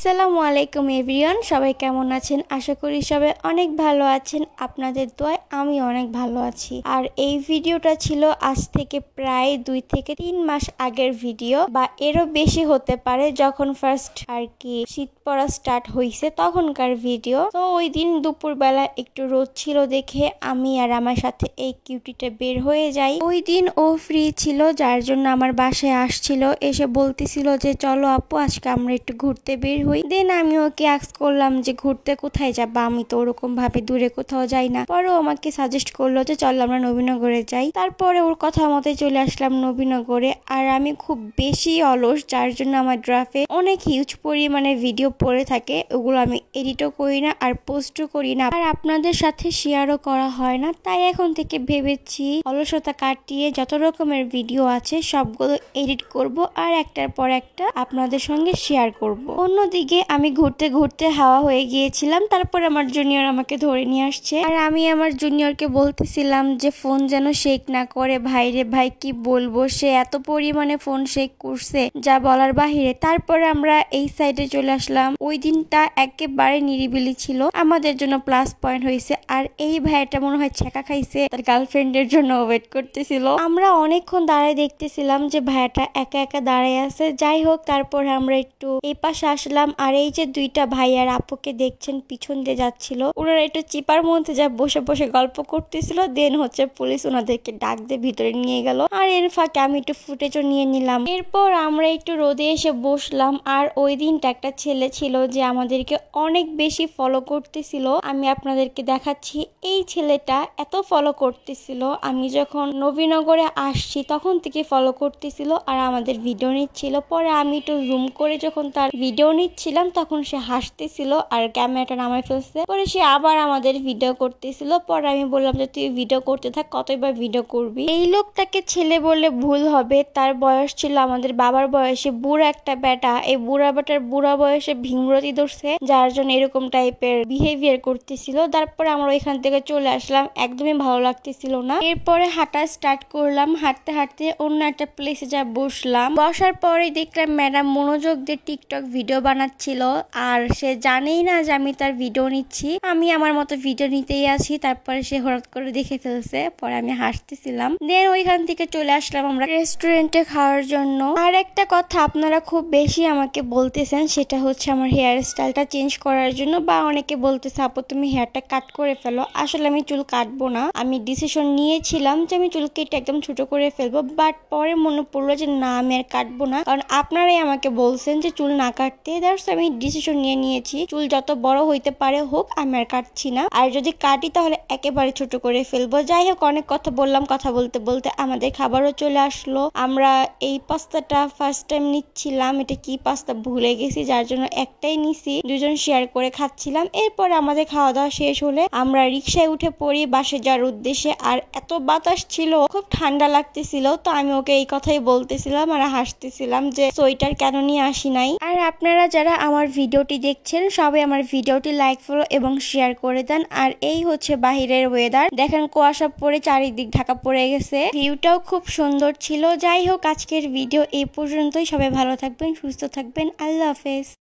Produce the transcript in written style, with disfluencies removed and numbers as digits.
আসসালামু আলাইকুম এভরিওয়ান, সবাই কেমন আছেন? আশা করি সবাই অনেক ভালো আছেন। আপনাদের দোয়ায় আমি অনেক ভালো আছি। আর এই ভিডিওটা ছিল আজ থেকে প্রায় 2 থেকে 3 মাস আগের ভিডিও, বা এরও বেশি হতে পারে, যখন ফার্স্ট আর কি শীত পড়া স্টার্ট হয়েছে তখনকার ভিডিও। তো ওই দিন দুপুরবেলা একটু রোদ ছিল দেখে আমি আর আমার সাথে এই কিউটিটা বের হয়ে যাই। ওই দিন ও ফ্রি ছিল, যার জন্য আমার বাসায় আসছিল, এসে বলতেছিল যে চলো আপু আজকে আমরা একটু ঘুরতে বের হই। দেন আমি ওকে আস্ক করলাম যে ঘুরতে কোথায় যাবা, আমি তো ওরকম ভাবে দূরে কোথাও যাই না। পরে আমাকে সাজেস্ট করলো যে চলো আমরা নবীনগরে যাই। তারপরে ওর কথা মতে চলে আসলাম নবীনগরে। আর আমি খুব বেশি অলস, যার জন্য আমার ড্রাফে অনেক হিউজ পরিমাণে ভিডিও পড়ে থাকে, ওগুলো আমি এডিটও করি না আর পোস্টও করি না, আর আপনাদের সাথে শেয়ারও করা হয় না। তাই এখন থেকে ভেবেছি অলসতা কাটিয়ে যত রকমের ভিডিও আছে সবগুলো এডিট করব আর একটার পর একটা আপনাদের সঙ্গে শেয়ার করব। অন্যদিকে আমি ঘুরতে ঘুরতে হাওয়া হয়ে গিয়েছিলাম। তারপর আমার জুনিয়র আমাকে ধরে নিয়ে আসছে, আর আমি আমার জুনিয়রকে বলতেছিলাম যে ফোন যেন শেক না করে। ভাইরে ভাই কি বলবো, সে এত পরিমাণে ফোন শেক করছে যা বলার বাহিরে। তারপরে আমরা এই সাইডে চলে আসলাম। ওই দিনটা একেবারে নিরিবিলি ছিল, আমাদের জন্য প্লাস পয়েন্ট হয়েছে। আর এই ভাইটা মনে হয় ছেঁকা খাইছে, তার গার্লফ্রেন্ডের জন্য ওয়েট করতেছিল। আমরা অনেকক্ষণ দাঁড়ায় দেখতেছিলাম যে ভাইয়াটা একা একা দাঁড়ায় আছে। যাই হোক, তারপর আমরা একটু এই পাশে আসলাম। আর এই যে দুইটা ভাই আর আপুকে দেখছেন পিছন দিয়ে যাচ্ছিল, ওনারা একটু চিপার মধ্যে যা বসে বসে গল্প করতেছিল। দেন হচ্ছে পুলিশ ওনাদেরকে ডাক দিয়ে ভিতরে নিয়ে গেল, আর এর ফাঁকে আমি একটু ফুটেজও নিয়ে নিলাম। এরপর আমরা একটু রোদে এসে বসলাম। আর ওই দিনটা একটা ছেলে ছিল যে আমাদেরকে অনেক বেশি ফলো করতেছিল। আমি আপনাদেরকে দেখাচ্ছি, এই ছেলেটা এত ফলো করতেছিল, আমি যখন নবীনগরে আসছি তখন থেকে ফলো করতেছিল আর আমাদের ভিডিও নিচ্ছিল। পরে আমি একটু জুম করে যখন তার ভিডিও নিচ্ছিলাম তখন সে হাসতেছিল আর ক্যামেরাটা নামাই ফেলছে। পরে সে আবার আমাদের ভিডিও করতেছিল। পরে আমি বললাম যে তুই ভিডিও করতে থাক, কতবার ভিডিও করবি। এই লোকটাকে ছেলে বললে ভুল হবে, তার বয়স ছিল আমাদের বাবার বয়সে। বুড়া একটা বেটা, এই বুড়া বেটার বুড়া বয়সে ভীমরতি ধরছে, যার জন্য এরকম টাইপের বিহেভিয়ার করতেছিল। তারপরে আমরা ওইখান থেকে চলে আসলাম, একদমই ভালো লাগতেছিল না। এরপরে হাঁটা স্টার্ট করলাম। হাঁটতে হাঁটতে অন্য একটা প্লেসে যা বসলাম। বসার পরে দেখলাম ম্যাডাম মনোযোগ দিয়ে টিকটক ভিডিও বানাচ্ছিল, আর সে জানেই না যে আমি তার ভিডিও নিচ্ছি, আমি আমার মতো ভিডিও নিতেই আছি। তারপরে সে হঠাৎ করে দেখে ফেলছে, পরে আমি হাসতেছিলাম। দেন ওইখান থেকে চলে আসলাম আমরা রেস্টুরেন্টে খাওয়ার জন্য। আর একটা কথা আপনারা খুব বেশি আমাকে বলতেছেন, সেটা হচ্ছে আমার হেয়ার স্টাইলটা চেঞ্জ করার জন্য, বা অনেকে বলতেছে আপু তুমি হেয়ারটা কাট করে ফেলো। আসলে আমি চুল কাটবো না, আমি ডিসিশন নিয়েছিলাম যে আমি চুল কেটে একদম ছোট করে ফেলবো, বাট পরে মনে পড়লো যে না আমি আর কাটবো না, কারণ আপনারাই আমাকে বলছেন যে চুল না কাটতে। দ্যাটস আমি ডিসিশন নিয়ে নিয়েছি, চুল যত বড় হইতে পারে হোক, আমি আর কাটছি না। আর যদি কাটি তাহলে একেবারে ছোট করে ফেলবো। যাই হোক, অনেক কথা বললাম, কথা বলতে বলতে আমাদের খাবারও চলে আসলো। আমরা এই পাস্তাটা ফার্স্ট টাইম নিচ্ছিলাম, এটা কি পাস্তা ভুলে গেছি, যার জন্য একটাই নিছি, দুজন শেয়ার করে খাচ্ছিলাম। এরপর আমাদের খাওয়া দাওয়া শেষ হলে আমরা রিক্সায় উঠে পড়ি বাসে যাওয়ার উদ্দেশ্যে। আর এত বাতাস ছিল, খুব ঠান্ডা লাগতেছিল, তো আমি ওকে এই কথাই বলতেছিলাম আর হাসতেছিলাম যে সোয়েটার কেন নিয়ে আসি নাই। আর আপনারা যারা আমার ভিডিওটি দেখছেন সবাই আমার ভিডিওটি লাইক, ফলো এবং শেয়ার করে দেন। আর এই হচ্ছে বাহিরের ওয়েদার, দেখেন কুয়াশা পড়ে চারিদিক ঢাকা পড়ে গেছে, ভিউটাও খুব সুন্দর ছিল। যাই হোক, আজকের ভিডিও এই পর্যন্তই। সবাই ভালো থাকবেন, সুস্থ থাকবেন, আল্লাহ হাফেজ।